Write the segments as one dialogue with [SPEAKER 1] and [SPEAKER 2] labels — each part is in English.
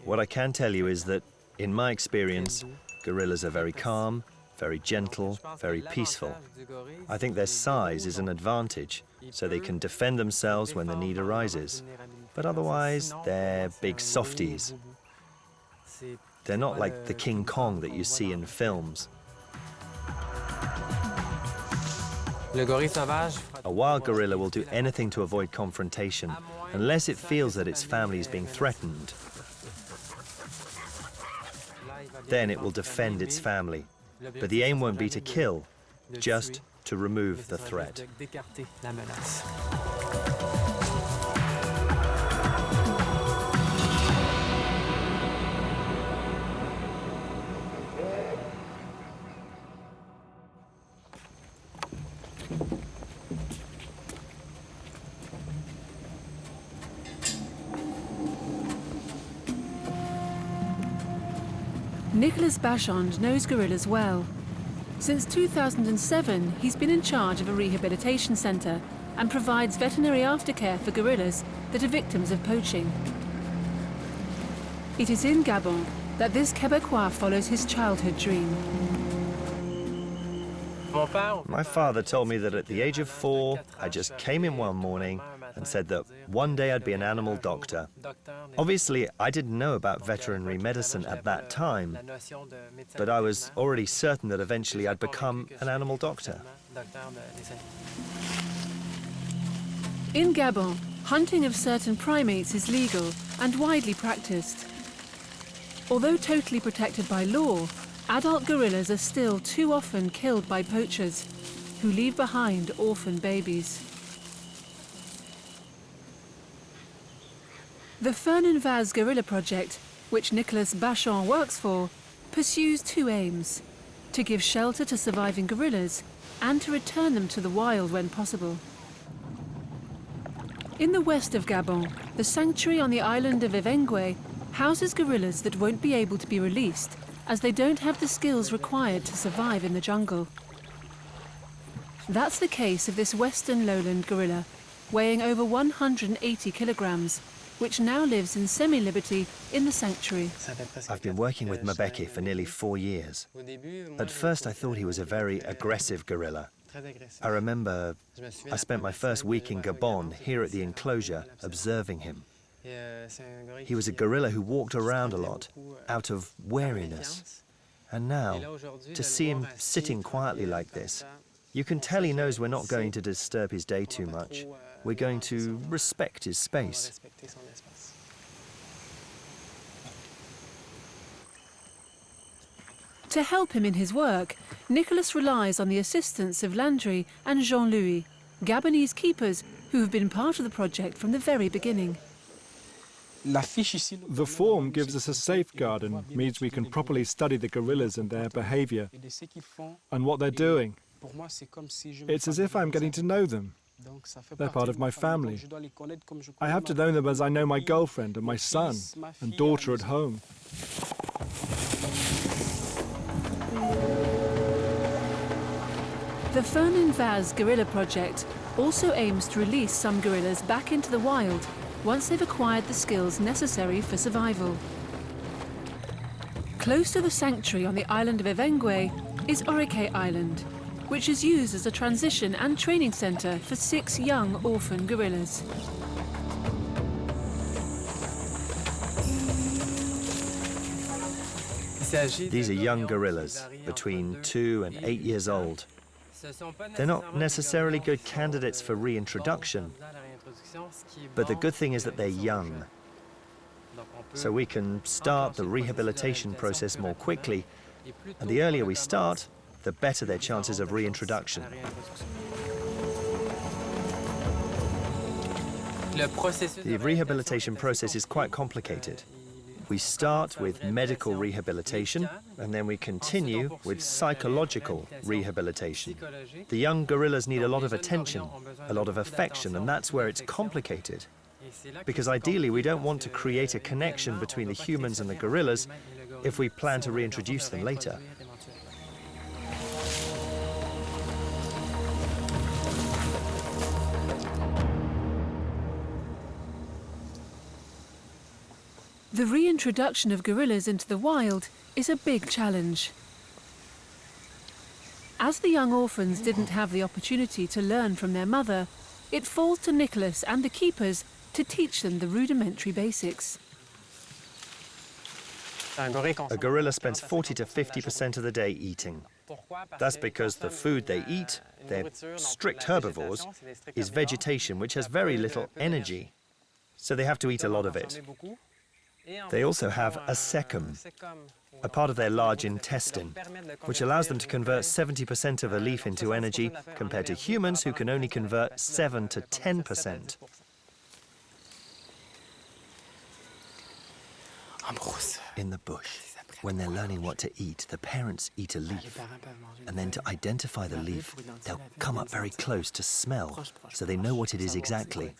[SPEAKER 1] What I can tell you is that, in my experience, gorillas are very calm, very gentle, very peaceful. I think their size is an advantage, so they can defend themselves when the need arises. But otherwise, they're big softies. They're not like the King Kong that you see in films. A wild gorilla will do anything to avoid confrontation, unless it feels that its family is being threatened. Then it will defend its family. But the aim won't be to kill, just to remove the threat.
[SPEAKER 2] Nicholas Bachand knows gorillas well. Since 2007, he's been in charge of a rehabilitation centre and provides veterinary aftercare for gorillas that are victims of poaching. It is in Gabon that this Québécois follows his childhood dream.
[SPEAKER 1] My father told me that at the age of 4, I just came in one morning and said that one day I'd be an animal doctor. Obviously, I didn't know about veterinary medicine at that time, but I was already certain that eventually I'd become an animal doctor.
[SPEAKER 2] In Gabon, hunting of certain primates is legal and widely practiced. Although totally protected by law, adult gorillas are still too often killed by poachers, who leave behind orphan babies. The Fernand-Vaz Gorilla Project, which Nicholas Bachand works for, pursues two aims: to give shelter to surviving gorillas and to return them to the wild when possible. In the west of Gabon, the sanctuary on the island of Evengué houses gorillas that won't be able to be released as they don't have the skills required to survive in the jungle. That's the case of this western lowland gorilla, weighing over 180 kilograms, which now lives in semi-liberty in the sanctuary.
[SPEAKER 1] I've been working with Mbeke for nearly 4 years. At first I thought he was a very aggressive gorilla. I remember I spent my first week in Gabon, here at the enclosure, observing him. He was a gorilla who walked around a lot, out of wariness. And now, to see him sitting quietly like this, you can tell he knows we're not going to disturb his day too much. We're going to respect his space.
[SPEAKER 2] To help him in his work, Nicholas relies on the assistance of Landry and Jean-Louis, Gabonese keepers who have been part of the project from the very beginning.
[SPEAKER 3] The form gives us a safeguard and means we can properly study the gorillas and their behavior and what they're doing. It's as if I'm getting to know them. They're part of my family. I have to know them as I know my girlfriend and my son and daughter at home.
[SPEAKER 2] The Fernand-Vaz Gorilla Project also aims to release some gorillas back into the wild once they've acquired the skills necessary for survival. Close to the sanctuary on the island of Evengué is Orphaned Island, which is used as a transition and training centre for 6 young orphan gorillas.
[SPEAKER 1] These are young gorillas, between 2 and 8 years old. They're not necessarily good candidates for reintroduction, but the good thing is that they're young. So we can start the rehabilitation process more quickly, and the earlier we start, the better their chances of reintroduction. The rehabilitation process is quite complicated. We start with medical rehabilitation, and then we continue with psychological rehabilitation. The young gorillas need a lot of attention, a lot of affection, and that's where it's complicated. Because ideally, we don't want to create a connection between the humans and the gorillas if we plan to reintroduce them later.
[SPEAKER 2] The reintroduction of gorillas into the wild is a big challenge. As the young orphans didn't have the opportunity to learn from their mother, it falls to Nicholas and the keepers to teach them the rudimentary basics.
[SPEAKER 1] A gorilla spends 40 to 50% of the day eating. That's because the food they eat, they're strict herbivores, is vegetation which has very little energy. So they have to eat a lot of it. They also have a cecum, a part of their large intestine, which allows them to convert 70% of a leaf into energy, compared to humans who can only convert 7 to 10%. In the bush, when they're learning what to eat, the parents eat a leaf, and then to identify the leaf, they'll come up very close to smell, so they know what it is exactly.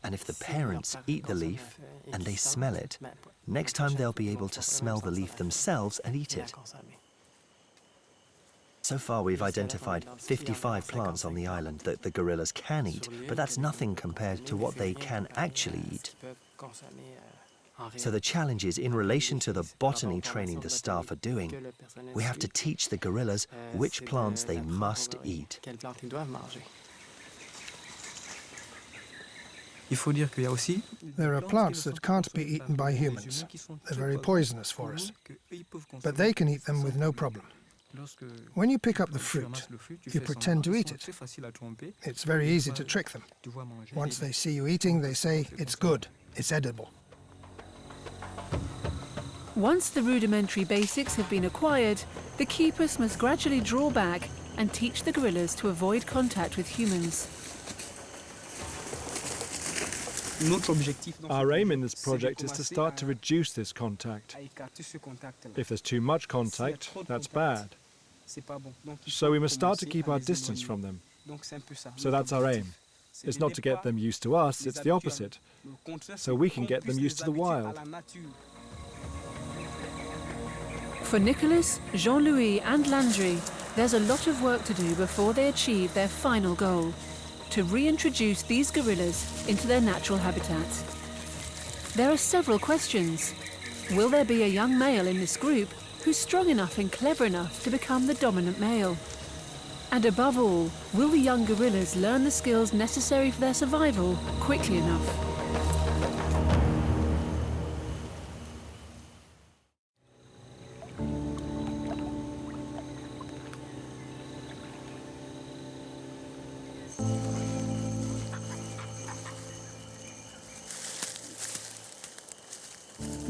[SPEAKER 1] And if the parents eat the leaf and they smell it, next time they'll be able to smell the leaf themselves and eat it. So far we've identified 55 plants on the island that the gorillas can eat, but that's nothing compared to what they can actually eat. So the challenge is, in relation to the botany training the staff are doing, we have to teach the gorillas which plants they must eat.
[SPEAKER 4] There are plants that can't be eaten by humans. They're very poisonous for us. But they can eat them with no problem. When you pick up the fruit, you pretend to eat it. It's very easy to trick them. Once they see you eating, they say, "It's good, it's edible."
[SPEAKER 2] Once the rudimentary basics have been acquired, the keepers must gradually draw back and teach the gorillas to avoid contact with humans.
[SPEAKER 3] Our aim in this project is to start to reduce this contact. If there's too much contact, that's bad. So we must start to keep our distance from them. So that's our aim. It's not to get them used to us, it's the opposite. So we can get them used to the wild.
[SPEAKER 2] For Nicholas, Jean-Louis and Landry, there's a lot of work to do before they achieve their final goal: to reintroduce these gorillas into their natural habitat. There are several questions. Will there be a young male in this group who's strong enough and clever enough to become the dominant male? And above all, will the young gorillas learn the skills necessary for their survival quickly enough?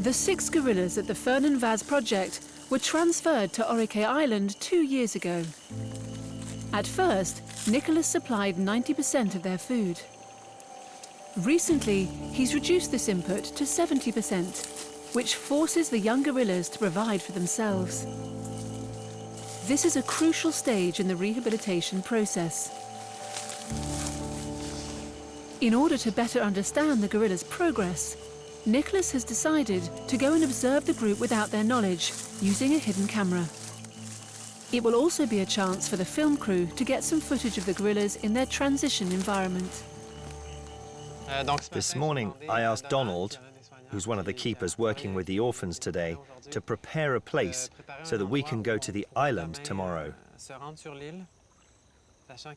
[SPEAKER 2] The 6 gorillas at the Fernan Vaz project were transferred to Orphaned Island 2 years ago. At first, Nicholas supplied 90% of their food. Recently, he's reduced this input to 70%, which forces the young gorillas to provide for themselves. This is a crucial stage in the rehabilitation process. In order to better understand the gorillas' progress, Nicholas has decided to go and observe the group without their knowledge, using a hidden camera. It will also be a chance for the film crew to get some footage of the gorillas in their transition environment.
[SPEAKER 1] This morning, I asked Donald, who's one of the keepers working with the orphans today, to prepare a place so that we can go to the island tomorrow.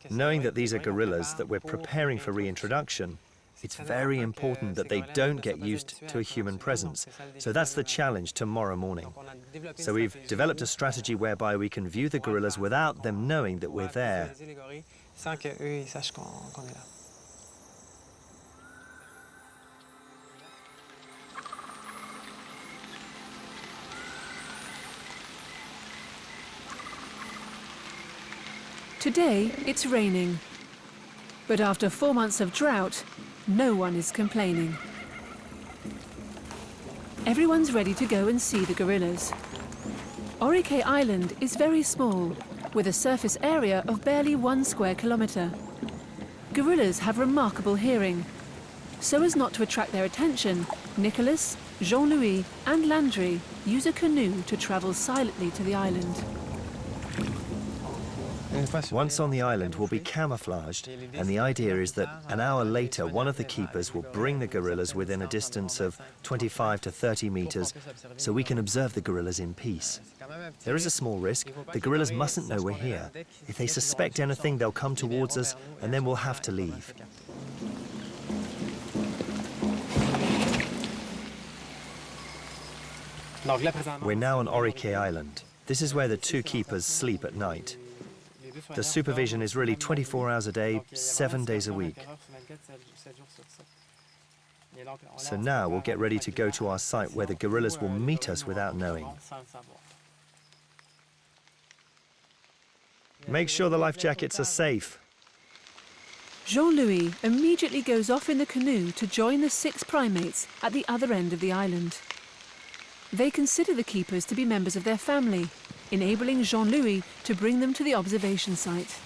[SPEAKER 1] Knowing that these are gorillas that we're preparing for reintroduction, it's very important that they don't get used to a human presence. So that's the challenge tomorrow morning. So we've developed a strategy whereby we can view the gorillas without them knowing that we're there.
[SPEAKER 2] Today, it's raining. But after 4 months of drought, no one is complaining. Everyone's ready to go and see the gorillas. Orphaned Island is very small, with a surface area of barely 1 square kilometre. Gorillas have remarkable hearing. So as not to attract their attention, Nicholas, Jean-Louis and Landry use a canoe to travel silently to the island.
[SPEAKER 1] Once on the island, we'll be camouflaged, and the idea is that an hour later, one of the keepers will bring the gorillas within a distance of 25 to 30 meters, so we can observe the gorillas in peace. There is a small risk. The gorillas mustn't know we're here. If they suspect anything, they'll come towards us, and then we'll have to leave. We're now on Evengué Island. This is where the two keepers sleep at night. The supervision is really 24 hours a day, 7 days a week. So now we'll get ready to go to our site where the gorillas will meet us without knowing. Make sure the life jackets are safe.
[SPEAKER 2] Jean-Louis immediately goes off in the canoe to join the 6 primates at the other end of the island. They consider the keepers to be members of their family, enabling Jean-Louis to bring them to the observation site.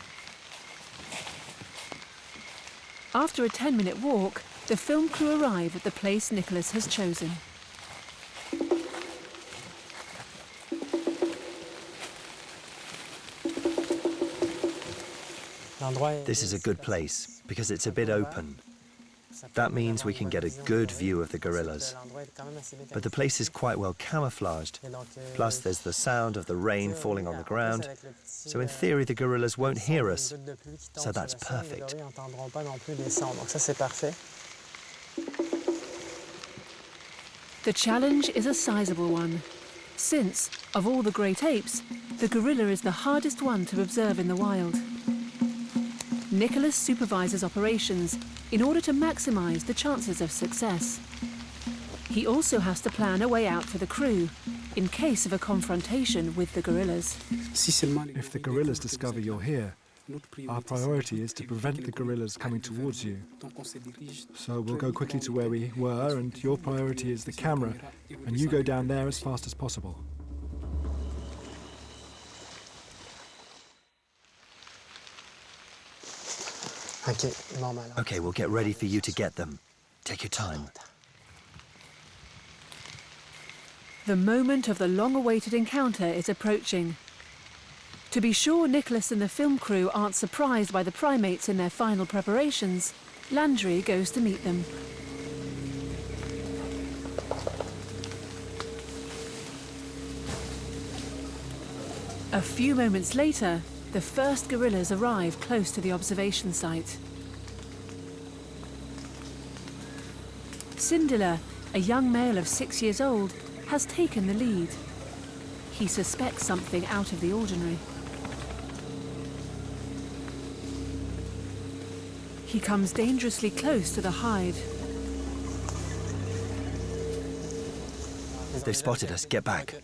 [SPEAKER 2] After a 10-minute walk, the film crew arrive at the place Nicholas has chosen.
[SPEAKER 1] This is a good place because it's a bit open. That means we can get a good view of the gorillas. But the place is quite well camouflaged. Plus there's the sound of the rain falling on the ground. So in theory the gorillas won't hear us. So that's perfect.
[SPEAKER 2] The challenge is a sizable one, since, of all the great apes, the gorilla is the hardest one to observe in the wild. Nicholas supervises operations in order to maximize the chances of success. He also has to plan a way out for the crew in case of a confrontation with the gorillas.
[SPEAKER 3] If the gorillas discover you're here, our priority is to prevent the gorillas coming towards you. So we'll go quickly to where we were, and your priority is the camera, and you go down there as fast as possible.
[SPEAKER 1] Okay, we'll get ready for you to get them. Take your time.
[SPEAKER 2] The moment of the long-awaited encounter is approaching. To be sure Nicholas and the film crew aren't surprised by the primates in their final preparations, Landry goes to meet them. A few moments later, the first gorillas arrive close to the observation site. Sindila, a young male of 6 years old, has taken the lead. He suspects something out of the ordinary. He comes dangerously close to the hide.
[SPEAKER 1] They've spotted us. Get back.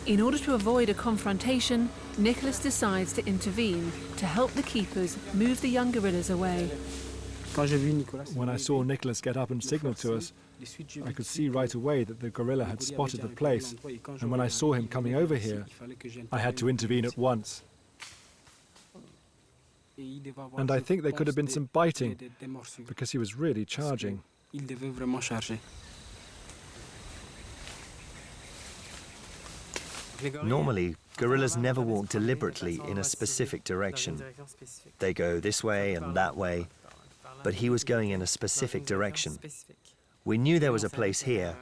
[SPEAKER 2] In order to avoid a confrontation, Nicholas decides to intervene to help the keepers move the young gorillas away.
[SPEAKER 3] When I saw Nicholas get up and signal to us, I could see right away that the gorilla had spotted the place, and when I saw him coming over here, I had to intervene at once. And I think there could have been some biting, because he was really charging.
[SPEAKER 1] Normally, gorillas never walk deliberately in a specific direction. They go this way and that way, but he was going in a specific direction. We knew there was a place here,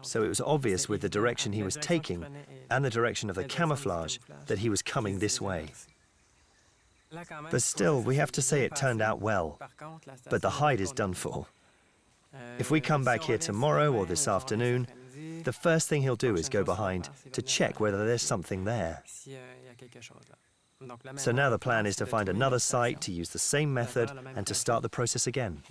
[SPEAKER 1] so it was obvious with the direction he was taking and the direction of the camouflage that he was coming this way. But still, we have to say it turned out well, but the hide is done for. If we come back here tomorrow or this afternoon, the first thing he'll do is go behind to check whether there's something there. So now the plan is to find another site, to use the same method, and to start the process again.